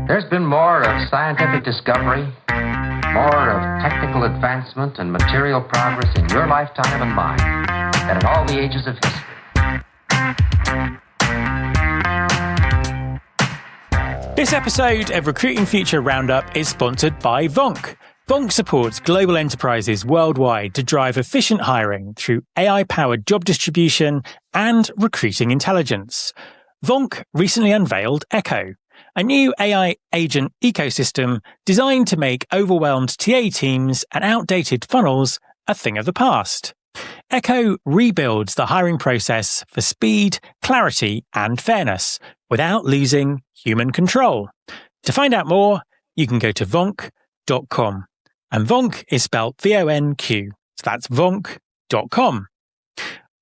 There's been more of scientific discovery, more of technical advancement and material progress in your lifetime and mine than in all the ages of history. This episode of Recruiting Future Roundup is sponsored by Vonk. Vonk supports global enterprises worldwide to drive efficient hiring through AI-powered job distribution and recruiting intelligence. Vonk recently unveiled Echo, a new AI agent ecosystem designed to make overwhelmed TA teams and outdated funnels a thing of the past. Echo rebuilds the hiring process for speed, clarity, and fairness without losing human control. To find out more, you can go to vonk.com. And Vonk is spelled VONQ. So that's vonk.com.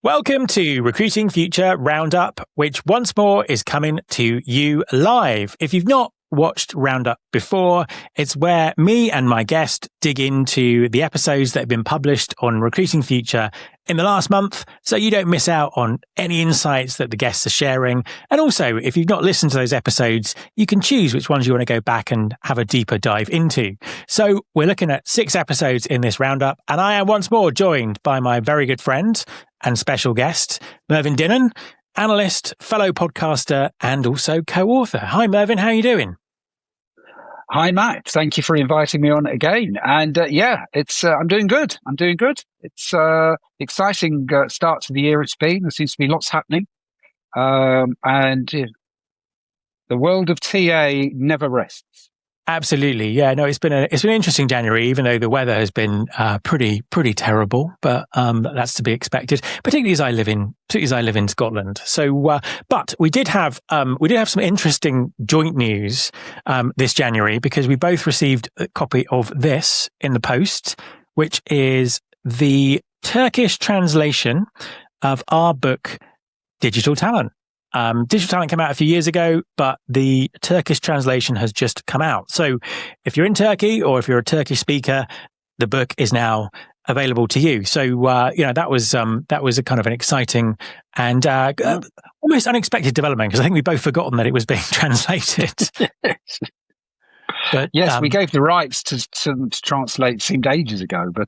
Welcome to Recruiting Future Roundup, which once more is coming to you live. If you've not watched Roundup before, it's where me and my guest dig into the episodes that have been published on Recruiting Future in the last month, so you don't miss out on any insights that the guests are sharing. And also, if you've not listened to those episodes, you can choose which ones you want to go back and have a deeper dive into. So we're looking at 6 episodes in this Roundup, and I am once more joined by my very good friend and special guest, Mervyn Dinnen, analyst, fellow podcaster, and also co-author. Hi, Mervyn. How are you doing? Hi, Matt. Thank you for inviting me on again. And I'm doing good. It's exciting start to the year it's been. There seems to be lots happening. The world of TA never rests. Absolutely. Yeah, no, it's been an interesting January, even though the weather has been pretty terrible, but that's to be expected, particularly as I live in Scotland. So but we did have some interesting joint news this January, because we both received a copy of this in the post, which is the Turkish translation of our book Digital Talent. Digital Talent came out a few years ago, but the Turkish translation has just come out. So if you're in Turkey or if you're a Turkish speaker, the book is now available to you. So, that was a kind of an exciting and almost unexpected development, because I think we'd both forgotten that it was being translated. But yes, we gave the rights to translate, seemed ages ago, but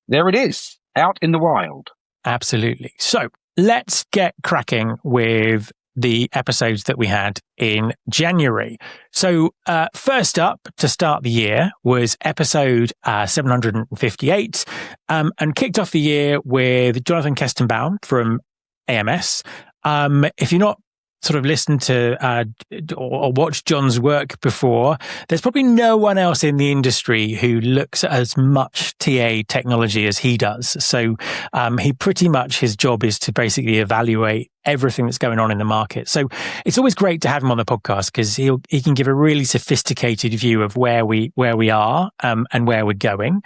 there it is, out in the wild. Absolutely. So let's get cracking with the episodes that we had in January. So first up, to start the year, was episode 758, and kicked off the year with Jonathan Kestenbaum from AMS. If you're not sort of listened to or watched John's work before, there's probably no one else in the industry who looks at as much TA technology as he does. So he pretty much, his job is to basically evaluate everything that's going on in the market. So it's always great to have him on the podcast, because he can give a really sophisticated view of where we are and where we're going.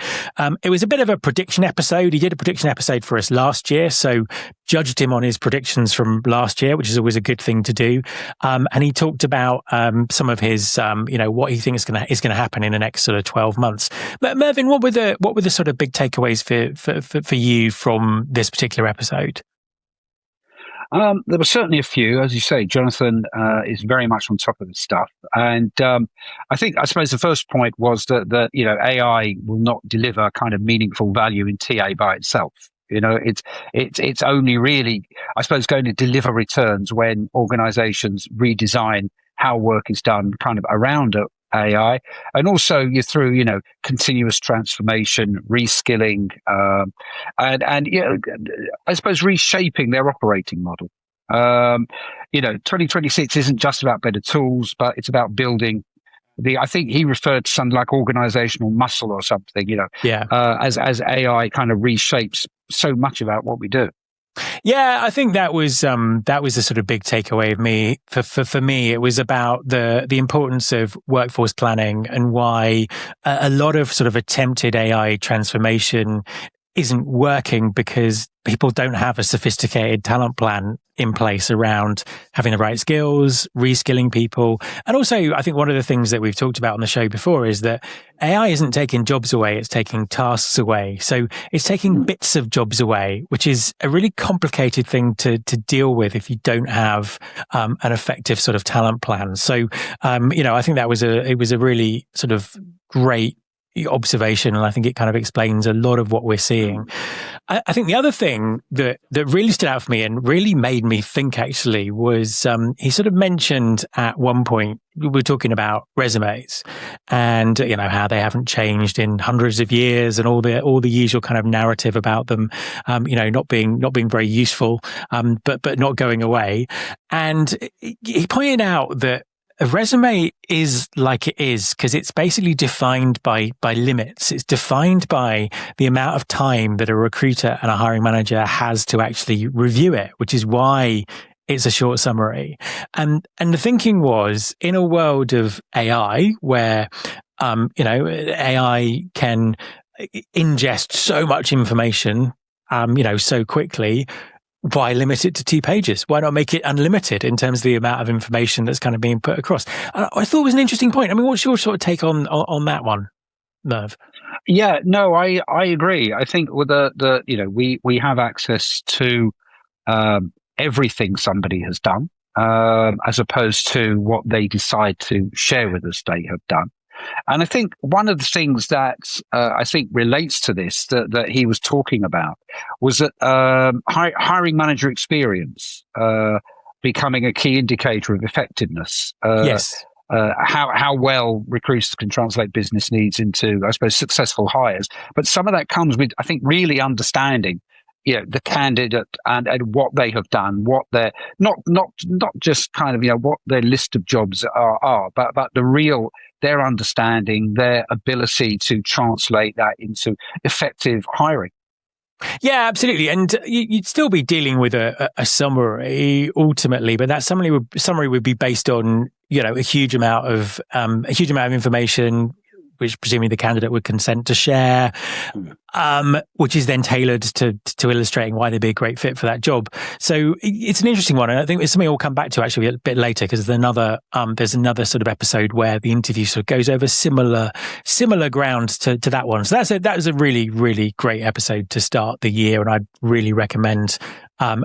It was a bit of a prediction episode. He did a prediction episode for us last year, so judged him on his predictions from last year, which is always a good thing to do. And he talked about some of his, what he thinks is going to happen in the next sort of 12 months. But Mervyn, what were the sort of big takeaways for you from this particular episode? There were certainly a few. As you say, Jonathan is very much on top of this stuff. And I suppose the first point was that AI will not deliver kind of meaningful value in TA by itself. It's only really, I suppose, going to deliver returns when organizations redesign how work is done kind of around AI, and also through continuous transformation, reskilling, and I suppose reshaping their operating model. 2026 isn't just about better tools, but it's about building I think he referred to something like organizational muscle or something. As AI kind of reshapes so much about what we do. Yeah, I think that was a sort of big takeaway of me. For me, it was about the importance of workforce planning, and why a lot of sort of attempted AI transformation isn't working because people don't have a sophisticated talent plan in place around having the right skills, reskilling people. And also, I think one of the things that we've talked about on the show before is that AI isn't taking jobs away, it's taking tasks away. So it's taking bits of jobs away, which is a really complicated thing to deal with if you don't have an effective sort of talent plan. So, I think it was a really sort of great observation, and I think it kind of explains a lot of what we're seeing. I think the other thing that really stood out for me and really made me think actually was he sort of mentioned at one point, we were talking about resumes and how they haven't changed in hundreds of years and all the usual kind of narrative about them not being very useful, but not going away. And he pointed out that a resume is like it is because it's basically defined by limits. It's defined by the amount of time that a recruiter and a hiring manager has to actually review it, which is why it's a short summary. And the thinking was, in a world of AI where AI can ingest so much information so quickly, why limit it to 2 pages? Why not make it unlimited in terms of the amount of information that's kind of being put across? I thought it was an interesting point. I mean, what's your sort of take on that one, Merv? Yeah, no, I agree. I think with we have access to everything somebody has done, as opposed to what they decide to share with us they have done. And I think one of the things that I think relates to this that he was talking about was that hiring manager experience becoming a key indicator of effectiveness. Yes. How well recruiters can translate business needs into, I suppose, successful hires. But some of that comes with, I think, really understanding the candidate and what they have done, what they're not just kind of, what their list of jobs are, but their understanding, their ability to translate that into effective hiring. Yeah, absolutely. And you'd still be dealing with a summary ultimately, but that summary would be based on, a huge amount of information, which presumably the candidate would consent to share, which is then tailored to illustrating why they'd be a great fit for that job. So it's an interesting one. And I think it's something we'll come back to actually a bit later, because there's another sort of episode where the interview sort of goes over similar ground to that one. So that was a really, really great episode to start the year. And I'd really recommend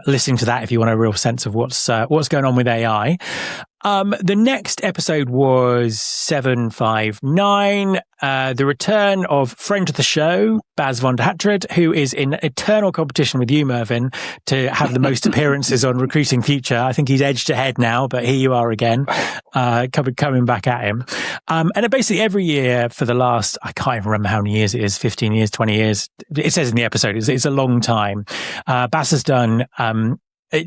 listening to that if you want a real sense of what's going on with AI. The next episode was 759, the return of friend of the show, Bas van der Hatred, who is in eternal competition with you, Mervyn, to have the most appearances on Recruiting Future. I think he's edged ahead now, but here you are again, coming back at him. And basically every year for the last, I can't even remember how many years it is, 15 years, 20 years. It says in the episode, it's a long time. Bas has done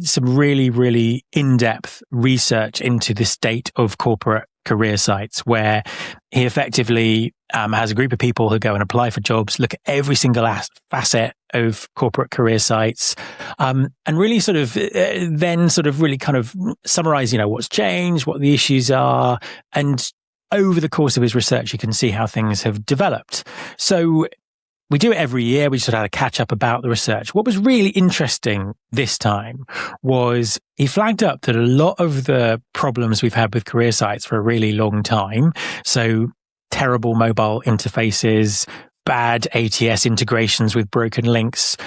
some really, really in-depth research into the state of corporate career sites, where he effectively has a group of people who go and apply for jobs, look at every single facet of corporate career sites, and really sort of then sort of really kind of summarize, what's changed, what the issues are. And over the course of his research, you can see how things have developed. So we do it every year. We just had a catch up about the research. What was really interesting this time was he flagged up that a lot of the problems we've had with career sites for a really long time, so terrible mobile interfaces, bad ATS integrations with broken links,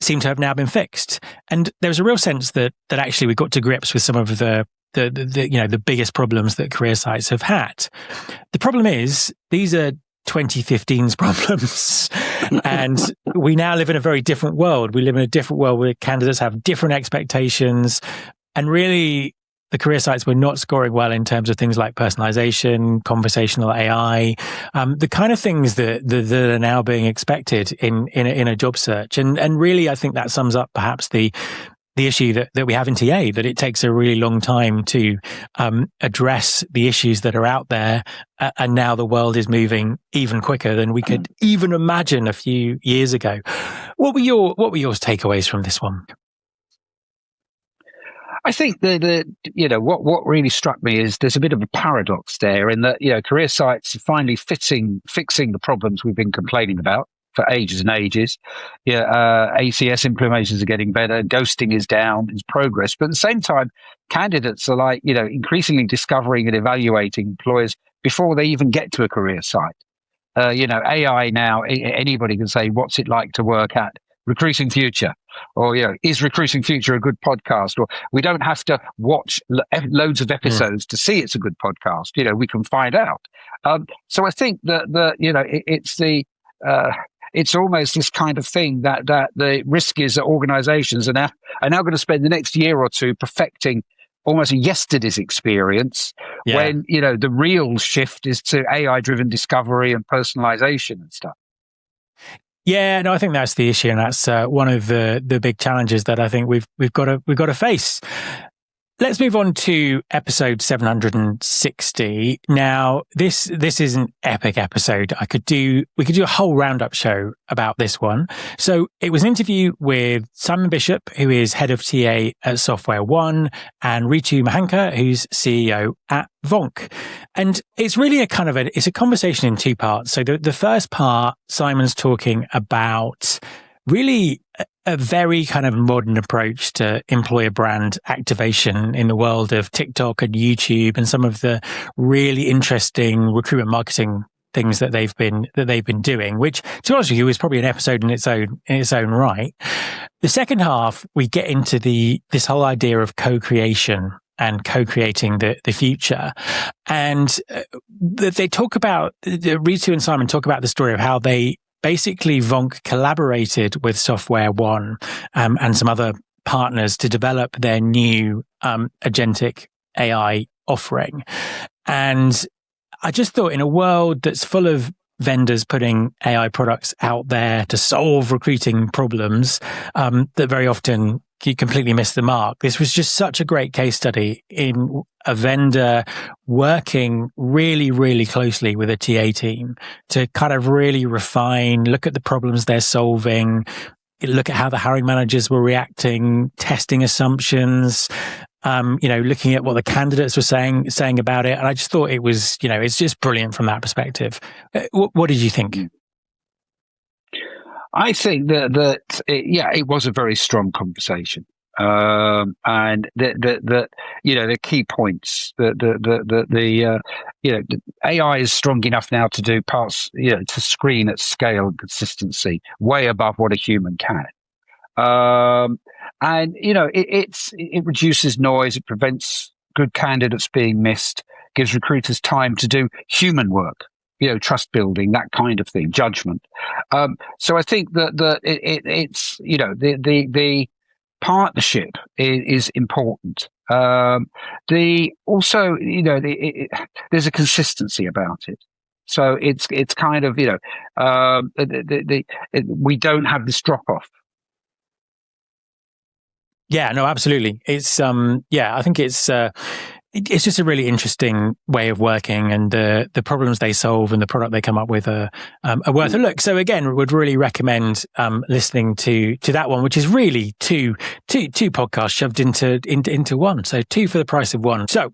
seem to have now been fixed. And there was a real sense that actually we got to grips with some of the biggest problems that career sites have had. The problem is these are 2015's problems. And we now live in a very different world. We live in a different world where candidates have different expectations. And really, the career sites were not scoring well in terms of things like personalization, conversational AI, the kind of things that are now being expected in a job search. And really, I think that sums up perhaps the issue that we have in TA, that it takes a really long time to address the issues that are out there. And now the world is moving even quicker than we could even imagine a few years ago. What were your takeaways from this one? I think what really struck me is there's a bit of a paradox there in that, career sites are finally fixing the problems we've been complaining about. for ages and ages. Yeah, ACS implementations are getting better. Ghosting is down, is progress. But at the same time, candidates are like, increasingly discovering and evaluating employers before they even get to a career site. AI now, anybody can say, what's it like to work at Recruiting Future? Or, is Recruiting Future a good podcast? Or we don't have to watch loads of episodes to see it's a good podcast. We can find out. So I think that it's almost this kind of thing that the risk is that organizations are now going to spend the next year or two perfecting almost yesterday's experience when, the real shift is to AI-driven discovery and personalization and stuff. Yeah, no, I think that's the issue, and that's one of the big challenges that I think we've got to face. Let's move on to episode 760. Now, this is an epic episode. We could do a whole roundup show about this one. So it was an interview with Simon Bishop, who is head of TA at Software One, and Ritu Mahankar, who's CEO at Vonk. And it's really it's a conversation in two parts. So the first part, Simon's talking about really a very kind of modern approach to employer brand activation in the world of TikTok and YouTube and some of the really interesting recruitment marketing things that they've been doing, which, to be honest with you, is probably an episode in its own right. The second half, we get into this whole idea of co-creation and co-creating the future. And they talk about, Ritu and Simon talk about the story of how basically, Vonk collaborated with Software One and some other partners to develop their new agentic AI offering. And I just thought, in a world that's full of vendors putting AI products out there to solve recruiting problems that very often you completely miss the mark, this was just such a great case study in a vendor working really, really closely with a TA team to kind of really refine, look at the problems they're solving, look at how the hiring managers were reacting, testing assumptions, looking at what the candidates were saying about it. And I just thought it was, it's just brilliant from that perspective. What did you think? I think that it was a very strong conversation, and the key points the AI is strong enough now to do parts to screen at scale and consistency way above what a human can, and it reduces noise, it prevents good candidates being missed, gives recruiters time to do human work. Trust building, that kind of thing, judgment. So I think that it's the partnership is important. There's a consistency about it. So it's kind of we don't have this drop off. Yeah, no, absolutely. It's I think it's just a really interesting way of working, and the problems they solve and the product they come up with are worth a look. So again, would really recommend listening to that one, which is really two podcasts shoved into one. So two for the price of one. So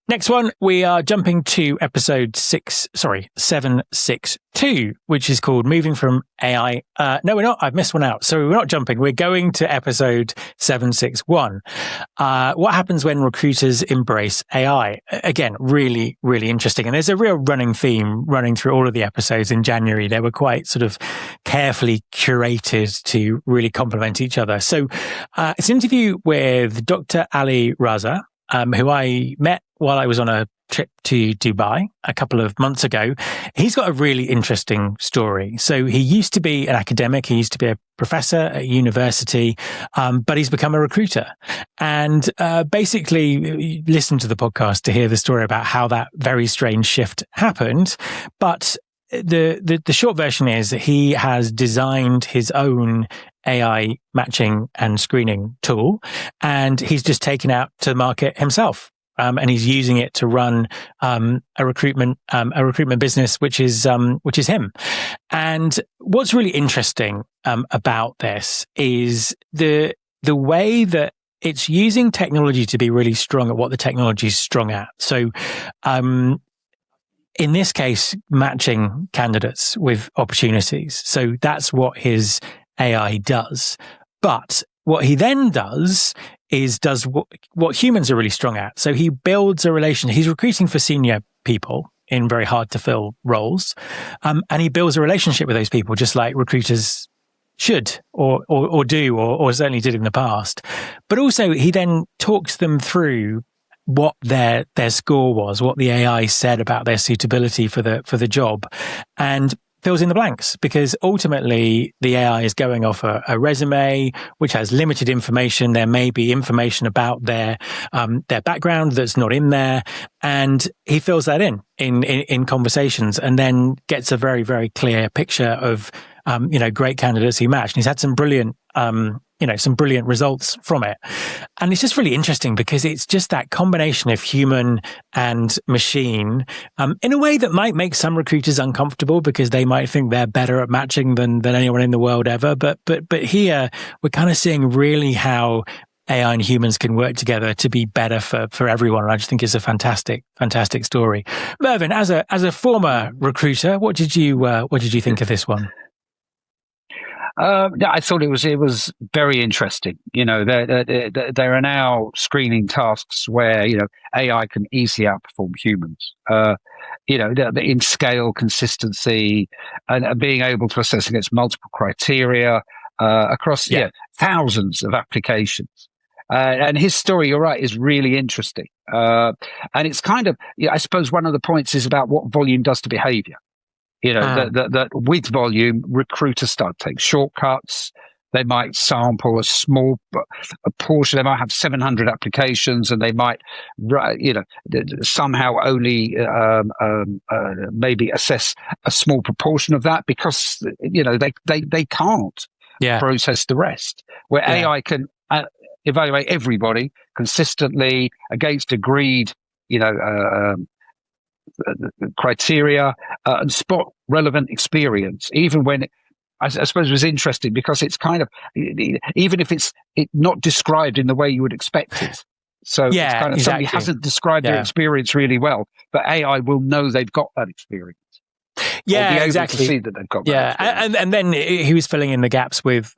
next one, we are jumping to episode 762, which is called Moving from AI. No, we're not. I've missed one out. So we're not jumping. We're going to episode 761. What happens when recruiters embrace AI? Again, really, really interesting. And there's a real running theme running through all of the episodes in January. They were quite sort of carefully curated to really complement each other. So it's an interview with Dr. Ali Raza, who I met while I was on a trip to Dubai a couple of months ago. He's got a really interesting story. So he used to be an academic. He used to be a professor at university, but he's become a recruiter. And basically, listen to the podcast to hear the story about how that very strange shift happened. But the short version is that he has designed his own AI matching and screening tool, and he's just taken out to the market himself. And he's using it to run a recruitment business, which is him. And what's really interesting about this is the way that it's using technology to be really strong at what the technology is strong at. So in this case, matching candidates with opportunities. So that's what his AI does. But what he then does is what humans are really strong at. So he builds a relation. He's recruiting for senior people in very hard to fill roles. And he builds a relationship with those people, just like recruiters should or do, or certainly did in the past. But also he then talks them through what their score was, what the AI said about their suitability for the job, and fills in the blanks, because ultimately the AI is going off a resume which has limited information. There may be information about their background that's not in there, and he fills that in conversations, and then gets a very, very clear picture of great candidates who match. And he's had some brilliant some brilliant results from it. And it's just really interesting because it's just that combination of human and machine, in a way that might make some recruiters uncomfortable because they might think they're better at matching than anyone in the world ever. But here we're kind of seeing really how AI and humans can work together to be better for everyone. And I just think it's a fantastic story. Mervyn, as a former recruiter, what did you think of this one? Yeah, I thought it was very interesting. There are now screening tasks where AI can easily outperform humans. In scale, consistency, and being able to assess against multiple criteria across thousands of applications. And his story, you're right, is really interesting. And it's kind of, I suppose, one of the points is about what volume does to behavior. That with volume, recruiters start to take shortcuts. They might sample a portion. They might have 700 applications, and they might, somehow only maybe assess a small proportion of that because they can't process the rest. Where AI can evaluate everybody consistently against agreed, criteria and spot relevant experience, even when I suppose it was interesting because it's kind of, even if it's not described in the way you would expect it. So it's kind of somebody hasn't described their experience really well, but AI will know they've got that experience. Yeah, exactly. To see that they've got that experience. And then he was filling in the gaps with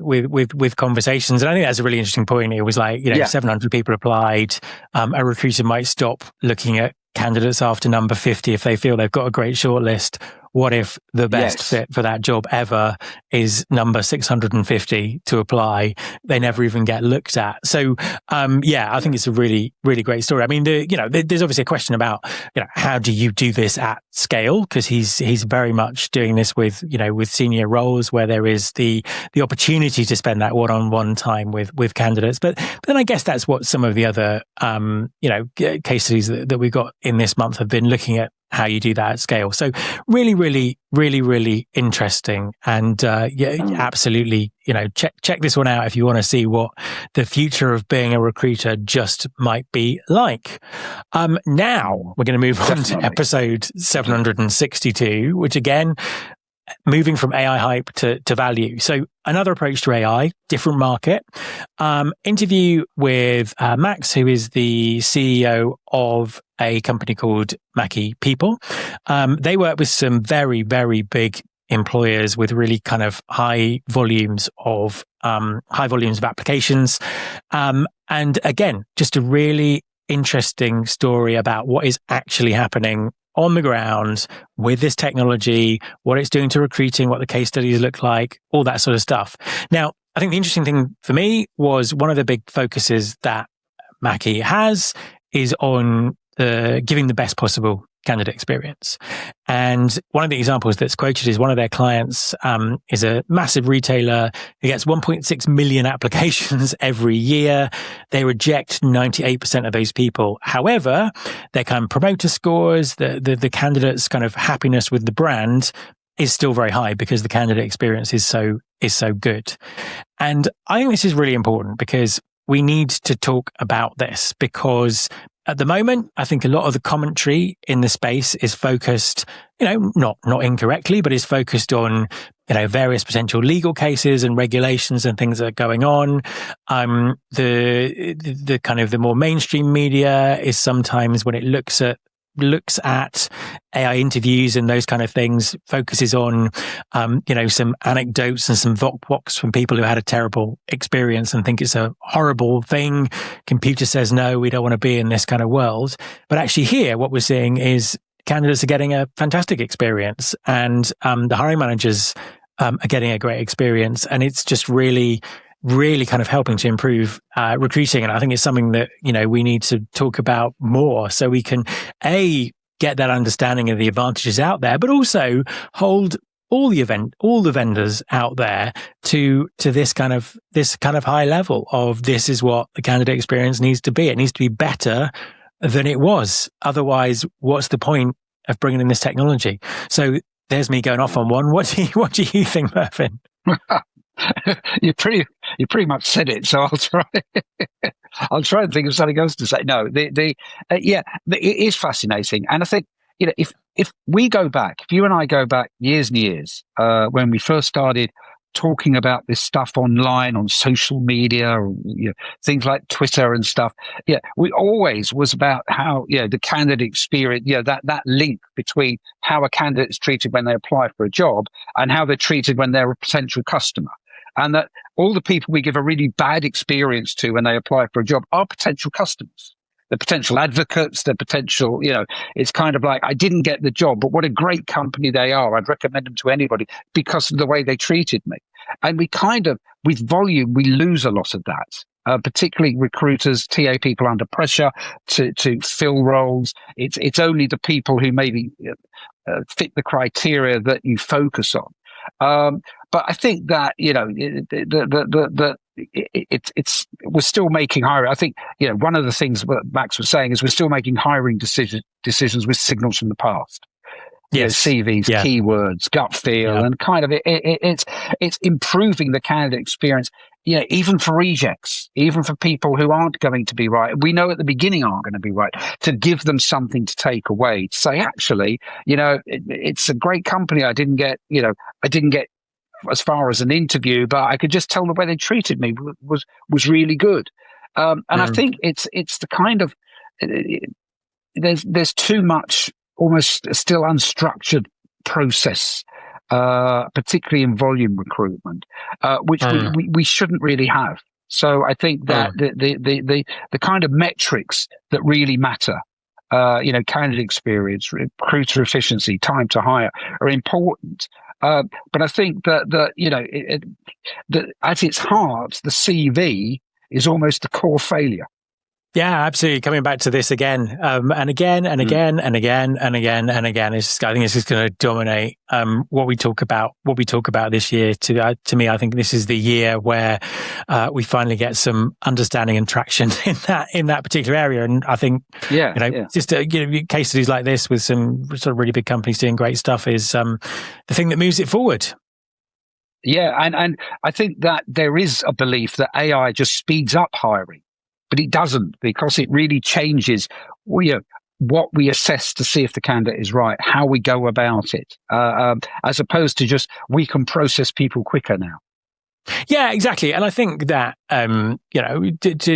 conversations, and I think that's a really interesting point. It was like 700 people applied. A recruiter might stop looking at candidates after number 50 if they feel they've got a great shortlist. What if the best fit for that job ever is number 650 to apply? They never even get looked at. So, I think it's a really, really great story. I mean, there's obviously a question about, how do you do this at scale? Because he's very much doing this with senior roles where there is the opportunity to spend that one-on-one time with candidates. But then I guess that's what some of the other, case studies that we've got in this month have been looking at, how you do that at scale. So really, really, really, really interesting. And absolutely, check this one out if you want to see what the future of being a recruiter just might be like. Now we're going to move on to episode 762, which again, moving from AI hype to value. So another approach to AI, different market. Interview with Max, who is the CEO of a company called Mackie People. They work with some very, very big employers with really kind of high volumes of applications. And again, just a really interesting story about what is actually happening on the ground with this technology, what it's doing to recruiting, what the case studies look like, all that sort of stuff. Now, I think the interesting thing for me was one of the big focuses that Mackie has is on giving the best possible candidate experience. And one of the examples that's quoted is one of their clients is a massive retailer who gets 1.6 million applications every year. They reject 98% of those people. However, their kind of promoter scores, the candidate's kind of happiness with the brand is still very high because the candidate experience is so good. And I think this is really important because we need to talk about this, because at the moment, I think a lot of the commentary in the space is focused, not incorrectly, but is focused on, various potential legal cases and regulations and things that are going on. The kind of the more mainstream media is sometimes, when it looks at looks at AI interviews and those kind of things, focuses on, some anecdotes and some vox from people who had a terrible experience and think it's a horrible thing. Computer says, no, we don't want to be in this kind of world. But actually here, what we're seeing is candidates are getting a fantastic experience, and the hiring managers are getting a great experience. And it's just really kind of helping to improve recruiting. And I think it's something that, we need to talk about more, so we can, get that understanding of the advantages out there, but also hold all the vendors out there to this kind of high level of, this is what the candidate experience needs to be. It needs to be better than it was. Otherwise, what's the point of bringing in this technology? So there's me going off on one. What do you think, Mervyn? You pretty much said it, so I'll try. I'll try and think of something else to say. No, it is fascinating, and I think, if we go back, if you and I go back years and years, when we first started talking about this stuff online on social media, or things like Twitter and stuff, we always was about how the candidate experience, that link between how a candidate is treated when they apply for a job and how they're treated when they're a potential customer. And that all the people we give a really bad experience to when they apply for a job are potential customers. The potential advocates, the potential, it's kind of like, I didn't get the job, but what a great company they are. I'd recommend them to anybody because of the way they treated me. And we kind of, with volume, we lose a lot of that. Particularly recruiters, TA people under pressure to fill roles. It's only the people who maybe fit the criteria that you focus on. But I think that, we're still making hiring. I think, one of the things that Max was saying is we're still making hiring decisions with signals from the past. Yes. CVs, keywords, gut feel, and kind of it's improving the candidate experience. Even for rejects, even for people who aren't going to be right, we know at the beginning aren't going to be right, to give them something to take away, to say, actually, it's a great company. I didn't get as far as an interview, but I could just tell the way they treated me was really good. I think it's the kind of, there's too much almost still unstructured process, particularly in volume recruitment, which we shouldn't really have. So I think that the kind of metrics that really matter, candidate experience, recruiter efficiency, time to hire, are important. But I think that at its heart, the CV is almost a core failure. Yeah, absolutely. Coming back to this again, and again, and again, and again, and again, and again. I think it's just going to dominate what we talk about this year. To me, I think this is the year where we finally get some understanding and traction in that particular area. And I think, just case studies like this with some sort of really big companies doing great stuff is the thing that moves it forward. Yeah, and I think that there is a belief that AI just speeds up hiring. But it doesn't, because it really changes what we assess to see if the candidate is right, how we go about it, as opposed to just, we can process people quicker now. Yeah, exactly. And I think that,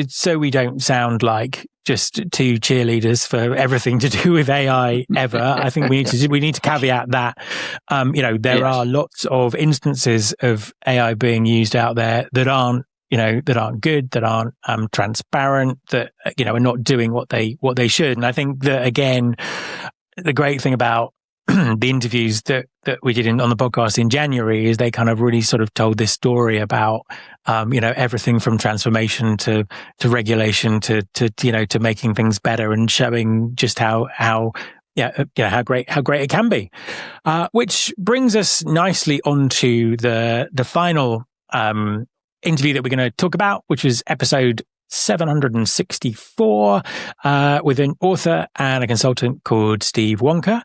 so we don't sound like just two cheerleaders for everything to do with AI ever. I think we need to caveat that, there are lots of instances of AI being used out there that aren't good, that aren't transparent, that are not doing what they should. And I think that, again, the great thing about the interviews that we did on the podcast in January is they kind of really sort of told this story about everything from transformation to regulation to making things better, and showing just how great it can be. Which brings us nicely onto the final interview that we're going to talk about, which was episode 764, with an author and a consultant called Steve Wonka.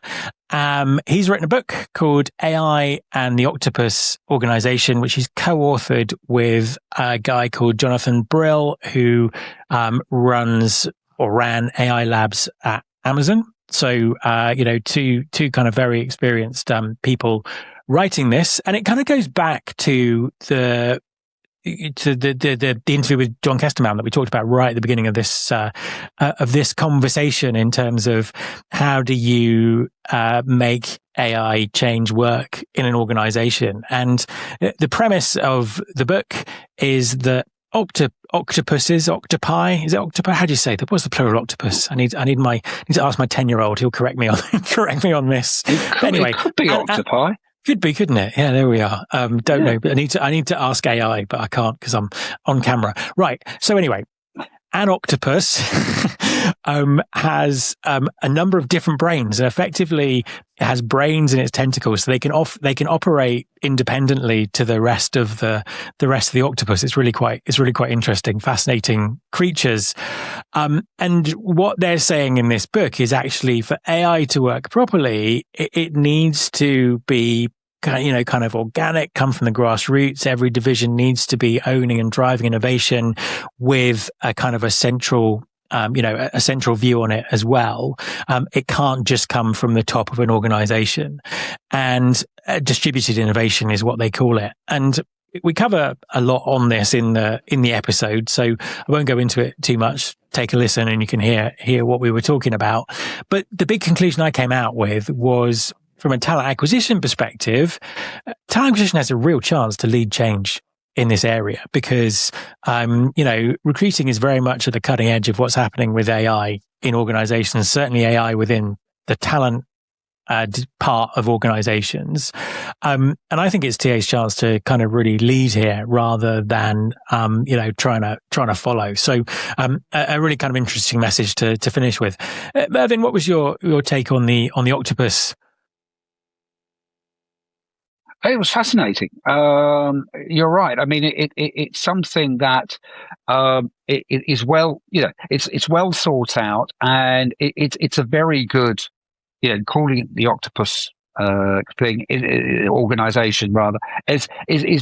He's written a book called AI and the Octopus Organization, which he's co-authored with a guy called Jonathan Brill, who ran AI labs at Amazon. So, two kind of very experienced people writing this. And it kind of goes back to to the interview with John Kesterman that we talked about right at the beginning of this conversation in terms of how do you make AI change work in an organization. And the premise of the book is that octopuses, octopi, is it octopi? How do you say that? What's the plural of octopus? I need to ask my 10-year-old. He'll correct me on this. It could be octopi. Could be, couldn't it? Yeah, there we are. Don't know, but I need to ask AI, but I can't because I'm on camera. Right. So anyway, an octopus has a number of different brains, and effectively it has brains in its tentacles, so they can operate independently to the rest of the octopus. It's really quite interesting, fascinating creatures. And what they're saying in this book is actually for AI to work properly, it needs to be kind of organic, come from the grassroots. Every division needs to be owning and driving innovation with a kind of a central view on it as well. It can't just come from the top of an organization, and distributed innovation is what they call it. And we cover a lot on this in the episode, so I won't go into it too much. Take a listen and you can hear what we were talking about. But the big conclusion I came out with was, from a talent acquisition perspective, talent acquisition has a real chance to lead change in this area because, recruiting is very much at the cutting edge of what's happening with AI in organizations, certainly AI within the talent part of organizations. And I think it's TA's chance to kind of really lead here rather than, trying to follow. So, a really kind of interesting message to finish with. Mervyn, what was your take on the octopus? It was fascinating. You're right. I mean, it's something that it is well, it's well thought out, and it's a very good, calling it the octopus thing, organization rather, is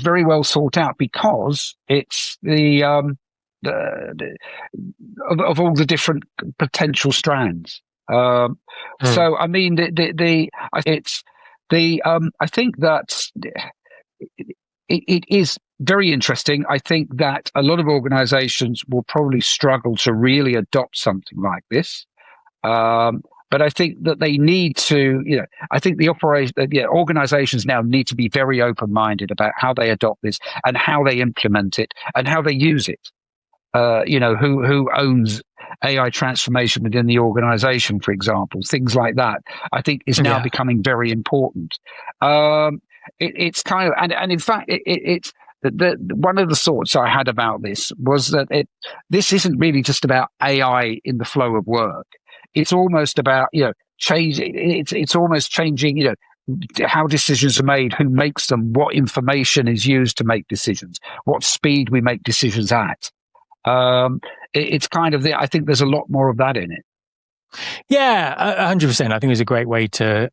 very well thought out because it's of all the different potential strands. So I mean, I think that it is very interesting. I think that a lot of organizations will probably struggle to really adopt something like this. But I think that they need to, I think organizations now need to be very open-minded about how they adopt this and how they implement it and how they use it. Who owns AI transformation within the organization, for example, things like that, I think is now becoming very important. It's kind of, and in fact, it's one of the thoughts I had about this was that this isn't really just about AI in the flow of work. It's almost about, changing. It's almost changing, how decisions are made, who makes them, what information is used to make decisions, what speed we make decisions at. It's kind of I think there's a lot more of that in it. Yeah, 100%. I think it was a great way to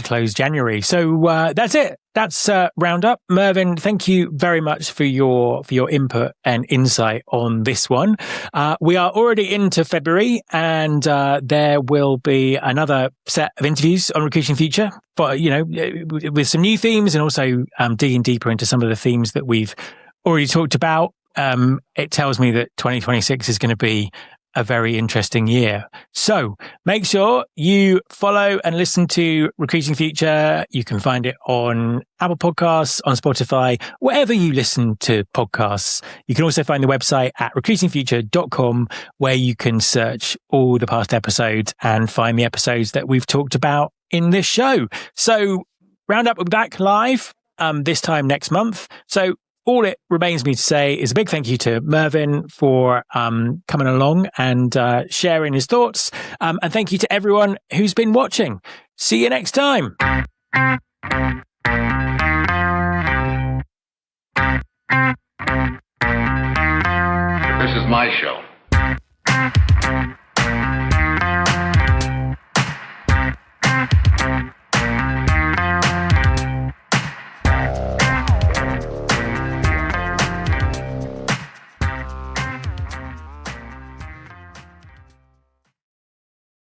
close January. So that's it. That's Roundup. Mervyn, thank you very much for your input and insight on this one. We are already into February, and there will be another set of interviews on Recruiting Future, but with some new themes and also digging deeper into some of the themes that we've already talked about. It tells me that 2026 is going to be a very interesting year. So make sure you follow and listen to Recruiting Future. You can find it on Apple Podcasts, on Spotify, wherever you listen to podcasts. You can also find the website at recruitingfuture.com, where you can search all the past episodes and find the episodes that we've talked about in this show. So Roundup will be back live this time next month. So all it remains me to say is a big thank you to Mervyn for coming along and sharing his thoughts. And thank you to everyone who's been watching. See you next time. This is my show.